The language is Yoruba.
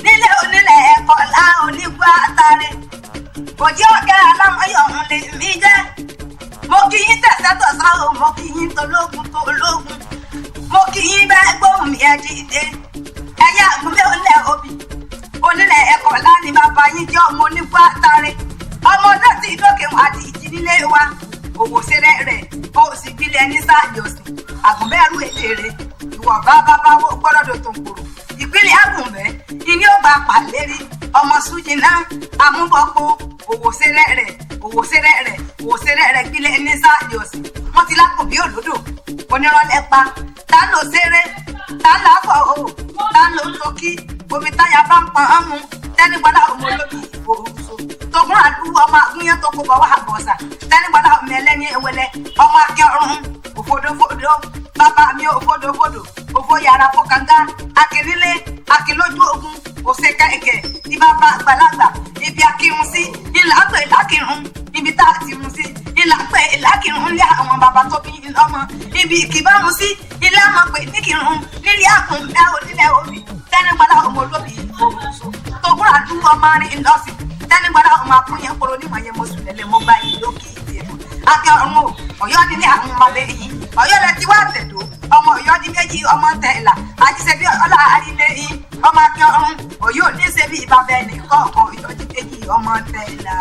nílé onílẹ̀ ẹ̀kọ́ láwọn onígbà àtàrẹ òjì ọ̀gá alámọ̀yọ̀ ọ̀hún lè mí jẹ́ mo kì í tẹ̀sẹ̀tọ̀sá o mo kì í tológun mo kì í bẹ́ẹ̀ gbóhùn mi ẹ̀ dìde ẹ̀yà àgùnbẹ́ olẹ̀ òbí onílẹ̀ ẹ̀kọ́ láni bàbá yín jẹ́ ọmọ onígbà àtàrẹ ọmọ náà ti dókè wọn àti ìjì nílé wa òwò sẹ́rẹ̀ rẹ̀ ó sì gbilẹ̀ ní sáàjì òsìn àgùnbẹ́rù ètè rẹ̀ ìwọ̀ bá wó gbọ́dọ̀ tó ń kúrò ìpínlẹ̀ àgùnbẹ́ ìní ó bá pàlérí ọmọ súnjìnà amúbọ̀pọ̀ òwò sẹ́rẹ̀ rẹ̀ gbilẹ̀ ní sáàjì òsìn wọ́n ti lákùn bí òdòdó onírọ̀lẹ́ pa tá ló sẹ́rẹ̀ tá láfọ̀ o tá ló tókí omi táyà bá ń pọn ọmú tẹ́nigbọ́dá ọmọ olóbì ìfòrúso tògùn àdúgbò ọmọ àgúnyẹ́ tó kó bọ̀ wá àbọ̀sà tẹ́nigbọ́dá ọmọ ẹlẹ́ni ewele ọmọ akẹ́rùn òfòdòfòdò bàbá mi òfòdòfòdò òfò yàrá fọkàngá akínílé akílójú ogun òsèkà ẹ̀kẹ́ ní bàbá àgbàlagbà ibi akírun sí ìlà pẹ̀ ìlàkírun ibi tá a ti run sí ìlà pẹ̀ ìlàkírun lé àwọn bàbá tó bí ọmọ ibi ìkìbámu sí ilé àmọ́ pé níkírun nílé àkùnbẹ́ onílẹ̀ omi tẹ́nigbọ́dá ọmọ olóbì ìfòrúso tògùn àdúgbò ọmọ rìn lọ́sìn tẹ́nigbọ́dá ọmọ akúnyẹ́ kúrò nímọ̀ yẹn mọ̀sùn lẹ́lẹ́ mọ́ gbá yìí lókè ìdìbò Akẹ́rùn o Ọ̀yọ́ nílé àwọn ọmọdé yìí Ọ̀yọ́ lẹ ti wá tẹ̀dó ọmọ Ọ̀yọ́ ní méjì ọmọ tẹ̀lá àjíṣebí ọlá àrílé yìí ọmọ Akẹ́rùn Ọ̀yọ́ ní ṣe bí ìbábẹ́ nìkan Ọ̀yọ́ ní méjì ọmọ tẹ̀lá.